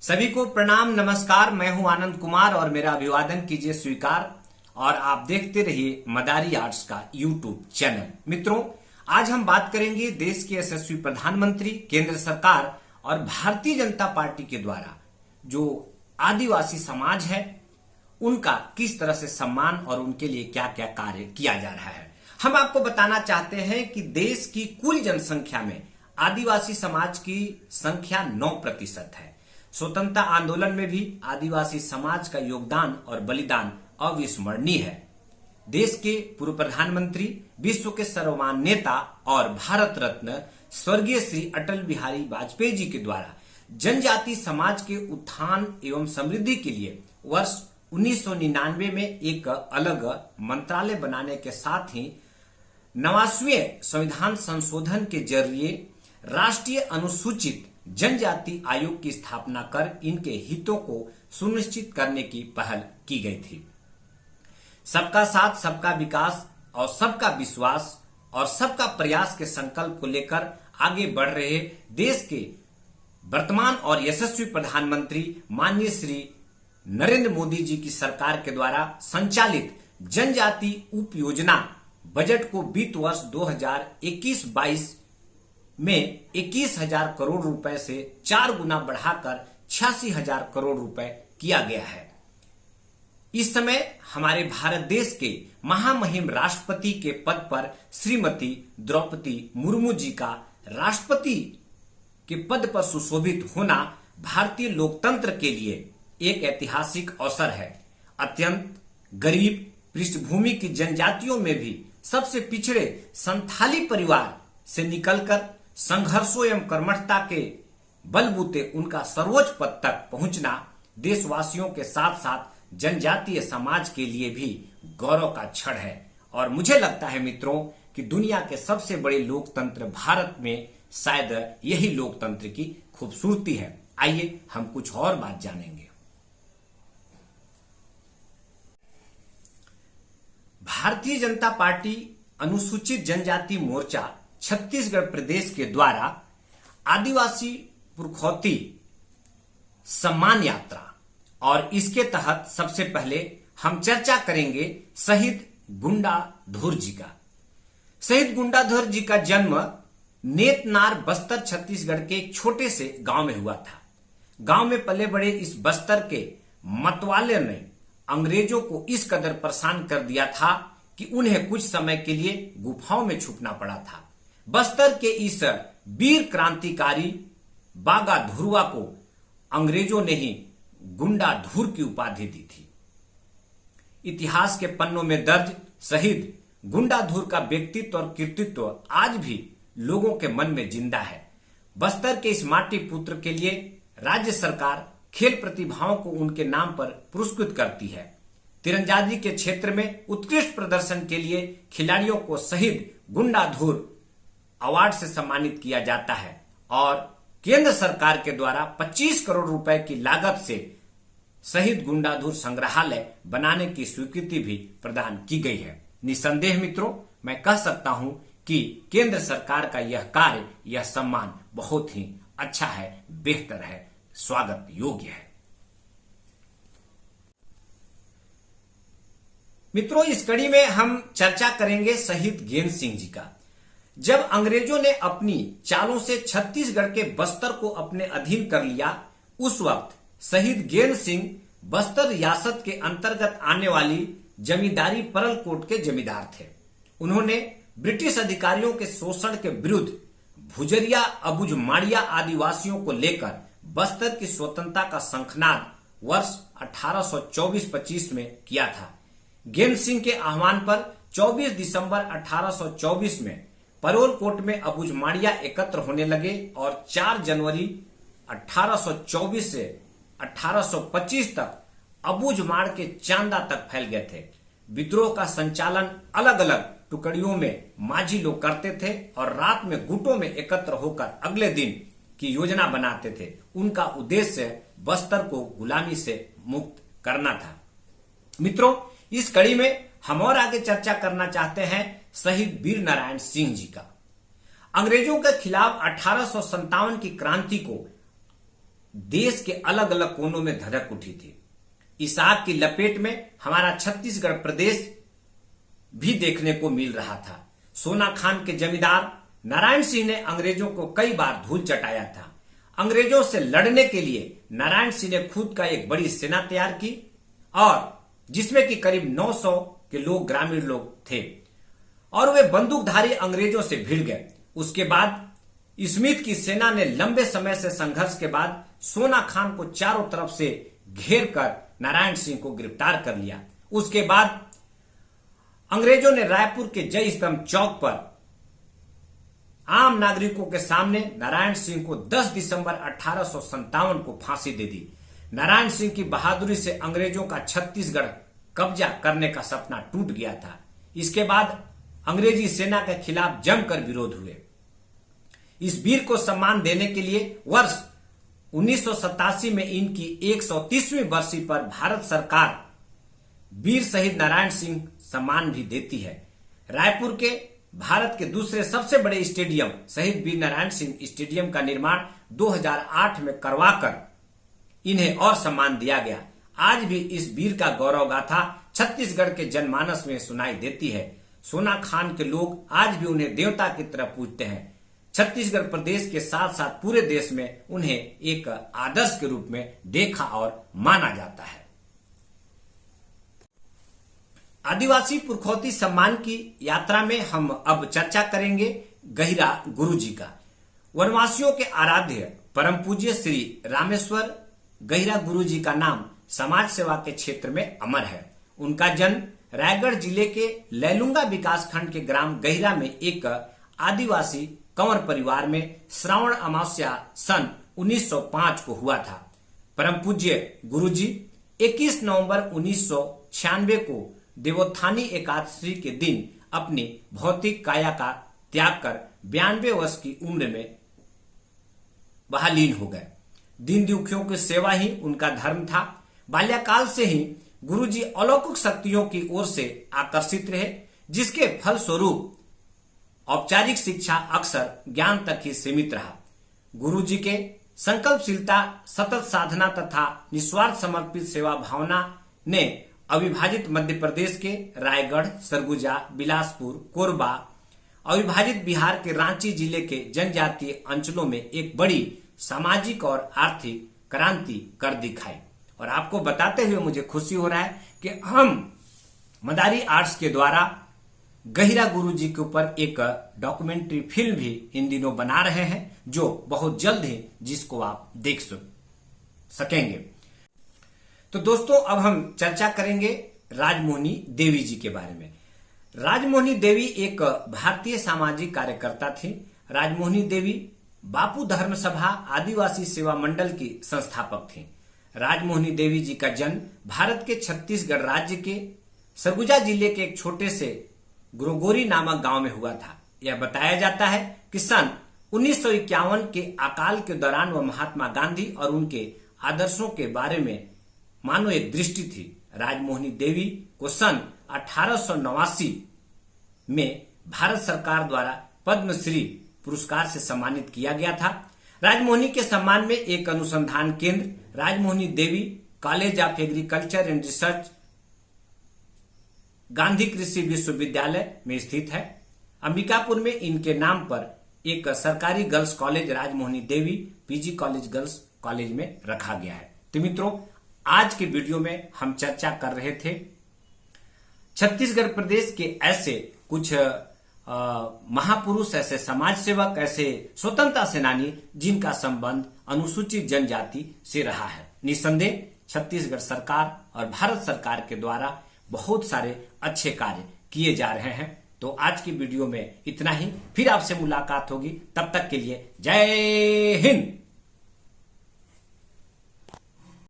सभी को प्रणाम नमस्कार। मैं हूं आनंद कुमार और मेरा अभिवादन कीजिए स्वीकार। और आप देखते रहिए मदारी आर्ट्स का यूट्यूब चैनल। मित्रों, आज हम बात करेंगे देश के यशस्वी प्रधानमंत्री, केंद्र सरकार और भारतीय जनता पार्टी के द्वारा जो आदिवासी समाज है उनका किस तरह से सम्मान और उनके लिए क्या क्या कार्य किया जा रहा है। हम आपको बताना चाहते हैं कि देश की कुल जनसंख्या में आदिवासी समाज की संख्या 9% है। स्वतंत्रता आंदोलन में भी आदिवासी समाज का योगदान और बलिदान अविस्मरणीय है। देश के पूर्व प्रधानमंत्री, विश्व के सर्वमान्य नेता और भारत रत्न स्वर्गीय श्री अटल बिहारी वाजपेयी जी के द्वारा जनजाति समाज के उत्थान एवं समृद्धि के लिए वर्ष 1999 में एक अलग मंत्रालय बनाने के साथ ही 89वें संविधान संशोधन के जरिए राष्ट्रीय अनुसूचित जनजाति आयोग की स्थापना कर इनके हितों को सुनिश्चित करने की पहल की गई थी। सबका साथ, सबका विकास और सबका विश्वास और सबका प्रयास के संकल्प को लेकर आगे बढ़ रहे देश के वर्तमान और यशस्वी प्रधानमंत्री माननीय श्री नरेंद्र मोदी जी की सरकार के द्वारा संचालित जनजाति उप योजना बजट को वित्त वर्ष 2021-22 में 21,000 करोड़ रुपए से 4 गुना बढ़ाकर 86,000 करोड़ रुपए किया गया है। इस समय हमारे भारत देश के महामहिम राष्ट्रपति के पद पर श्रीमती द्रौपदी मुर्मू जी का राष्ट्रपति के पद पर सुशोभित होना भारतीय लोकतंत्र के लिए एक ऐतिहासिक अवसर है। अत्यंत गरीब पृष्ठभूमि की जनजातियों में भी सबसे पिछड़े संथाली परिवार से निकलकर संघर्षों एवं कर्मठता के बलबूते उनका सर्वोच्च पद तक पहुंचना देशवासियों के साथ साथ जनजातीय समाज के लिए भी गौरव का क्षण है। और मुझे लगता है मित्रों कि दुनिया के सबसे बड़े लोकतंत्र भारत में शायद यही लोकतंत्र की खूबसूरती है। आइए हम कुछ और बात जानेंगे। भारतीय जनता पार्टी अनुसूचित जनजाति मोर्चा छत्तीसगढ़ प्रदेश के द्वारा आदिवासी पुरखौती सम्मान यात्रा और इसके तहत सबसे पहले हम चर्चा करेंगे शहीद गुंडाधुर जी का। शहीद गुंडाधुर जी का जन्म नेतनार बस्तर छत्तीसगढ़ के एक छोटे से गांव में हुआ था। गांव में पले बड़े इस बस्तर के मतवाले ने अंग्रेजों को इस कदर परेशान कर दिया था कि उन्हें कुछ समय के लिए गुफाओं में छुपना पड़ा था। बस्तर के इस वीर क्रांतिकारी बागा धुरवा को अंग्रेजों ने ही गुंडाधुर की उपाधि दी थी। इतिहास के पन्नों में दर्ज शहीद गुंडाधुर का व्यक्तित्व और कृतित्व आज भी लोगों के मन में जिंदा है। बस्तर के इस माटी पुत्र के लिए राज्य सरकार खेल प्रतिभाओं को उनके नाम पर पुरस्कृत करती है। तीरंदाजी के क्षेत्र में उत्कृष्ट प्रदर्शन के लिए खिलाड़ियों को शहीद गुंडाधुर अवार्ड से सम्मानित किया जाता है और केंद्र सरकार के द्वारा 25 करोड़ रुपए की लागत से शहीद गुंडाधुर संग्रहालय बनाने की स्वीकृति भी प्रदान की गई है। निसंदेह मित्रों, मैं कह सकता हूं कि केंद्र सरकार का यह कार्य, यह सम्मान बहुत ही अच्छा है, बेहतर है, स्वागत योग्य है। मित्रों, इस कड़ी में हम चर्चा करेंगे शहीद गेंद सिंह जी का। जब अंग्रेजों ने अपनी चालों से छत्तीसगढ़ के बस्तर को अपने अधीन कर लिया, उस वक्त शहीद गेंद सिंह बस्तर रियासत के अंतर्गत आने वाली जमींदारी परलकोट के जमींदार थे। उन्होंने ब्रिटिश अधिकारियों के शोषण के विरुद्ध भुजरिया, अबुझमाड़िया आदिवासियों को लेकर बस्तर की स्वतंत्रता का शंखनाद वर्ष 1824-25 में किया था। गेंद सिंह के आह्वान पर 24 दिसंबर 1824 में परोलकोट में अबुझमाड़िया एकत्र होने लगे और 4 जनवरी 1824 से 1825 तक अबुझमाड़ के चांदा तक फैल गए थे। विद्रोह का संचालन अलग अलग टुकड़ियों में माझी लोग करते थे और रात में गुटों में एकत्र होकर अगले दिन की योजना बनाते थे। उनका उद्देश्य बस्तर को गुलामी से मुक्त करना था। मित्रों, इस कड़ी में हम और आगे चर्चा करना चाहते हैं शहीद वीर नारायण सिंह जी का। अंग्रेजों के खिलाफ 1857 की क्रांति को देश के अलग अलग कोनों में धधक उठी थी। इस आग की लपेट में हमारा छत्तीसगढ़ प्रदेश भी देखने को मिल रहा था। सोना खान के जमींदार नारायण सिंह ने अंग्रेजों को कई बार धूल चटाया था। अंग्रेजों से लड़ने के लिए नारायण सिंह ने खुद का एक बड़ी सेना तैयार की और जिसमें कि करीब 900 के लोग ग्रामीण लोग थे और वे बंदूकधारी अंग्रेजों से भिड़ गए। उसके बाद स्मिथ की सेना ने लंबे समय से संघर्ष के बाद सोना खान को चारों तरफ से घेर कर नारायण सिंह को गिरफ्तार कर लिया। उसके बाद अंग्रेजों ने रायपुर के जय स्तंभ चौक पर आम नागरिकों के सामने नारायण सिंह को 10 दिसंबर 1857 को फांसी दे दी। नारायण सिंह की बहादुरी से अंग्रेजों का छत्तीसगढ़ कब्जा करने का सपना टूट गया था। इसके बाद अंग्रेजी सेना के खिलाफ जमकर विरोध हुए। इस वीर को सम्मान देने के लिए वर्ष 1987 में इनकी 130वीं बरसी पर भारत सरकार वीर शहीद नारायण सिंह सम्मान भी देती है। रायपुर के भारत के दूसरे सबसे बड़े स्टेडियम शहीद वीर नारायण सिंह स्टेडियम का निर्माण 2008 में करवाकर इन्हें और सम्मान दिया गया। आज भी इस वीर का गौरव गाथा छत्तीसगढ़ के जनमानस में सुनाई देती है। सोना खान के लोग आज भी उन्हें देवता की तरह पूजते हैं। छत्तीसगढ़ प्रदेश के साथ साथ पूरे देश में उन्हें एक आदर्श के रूप में देखा और माना जाता है। आदिवासी पुरखौती सम्मान की यात्रा में हम अब चर्चा करेंगे गहिरा गुरुजी का। वनवासियों के आराध्य परम पूज्य श्री रामेश्वर गहिरा गुरुजी का नाम समाज सेवा के क्षेत्र में अमर है। उनका जन्म रायगढ़ जिले के लैलुंगा विकासखंड के ग्राम गहिरा में एक आदिवासी कंवर परिवार में श्रावण अमावस्या सन 1905 को हुआ था। परम पूज्य गुरुजी 21 नवंबर 1996 को देवोत्थानी एकादशी के दिन अपनी भौतिक काया का त्याग कर 92 वर्ष की उम्र में बहालीन हो गए। दीन दुखियों की सेवा ही उनका धर्म था। बाल्यकाल से ही गुरुजी अलौकिक शक्तियों की ओर से आकर्षित रहे, जिसके फलस्वरूप औपचारिक शिक्षा अक्सर ज्ञान तक ही सीमित रहा। गुरुजी के संकल्पशीलता, सतत साधना तथा निस्वार्थ समर्पित सेवा भावना ने अविभाजित मध्य प्रदेश के रायगढ़, सरगुजा, बिलासपुर, कोरबा, अविभाजित बिहार के रांची जिले के जनजातीय अंचलों में एक बड़ी सामाजिक और आर्थिक क्रांति कर दिखाई। और आपको बताते हुए मुझे खुशी हो रहा है कि हम मदारी आर्ट्स के द्वारा गहिरा गुरुजी के ऊपर एक डॉक्यूमेंट्री फिल्म भी इन दिनों बना रहे हैं, जो बहुत जल्द ही जिसको आप देख सकेंगे। तो दोस्तों, अब हम चर्चा करेंगे राजमोहिनी देवी जी के बारे में। राजमोहिनी देवी एक भारतीय सामाजिक कार्यकर्ता थी। राजमोहिनी देवी बापू धर्म सभा आदिवासी सेवा मंडल की संस्थापक थी। राजमोहिनी देवी जी का जन्म भारत के छत्तीसगढ़ राज्य के सरगुजा जिले के एक छोटे से ग्रोगोरी नामक गांव में हुआ था। यह बताया जाता है कि सन 1951 के अकाल के दौरान वह महात्मा गांधी और उनके आदर्शों के बारे में मानो एक दृष्टि थी। राजमोहिनी देवी को सन 1889 में भारत सरकार द्वारा पद्मश्री पुरस्कार से सम्मानित किया गया था। राजमोहिनी के सम्मान में एक अनुसंधान केंद्र Rajmohini Devi college of agriculture and research Gandhi Krishi Vishwavidyalaya में स्थित है। अंबिकापुर में इनके नाम पर एक सरकारी गर्ल्स कॉलेज राजमोहिनी देवी पीजी कॉलेज गर्ल्स कॉलेज में रखा गया है। तो मित्रों, आज के वीडियो में हम चर्चा कर रहे थे छत्तीसगढ़ प्रदेश के ऐसे कुछ महापुरुष, ऐसे समाज सेवक, ऐसे स्वतंत्रता सेनानी जिनका संबंध अनुसूचित जनजाति से रहा है। निसंदेह छत्तीसगढ़ सरकार और भारत सरकार के द्वारा बहुत सारे अच्छे कार्य किए जा रहे हैं। तो आज की वीडियो में इतना ही। फिर आपसे मुलाकात होगी, तब तक के लिए जय हिंद।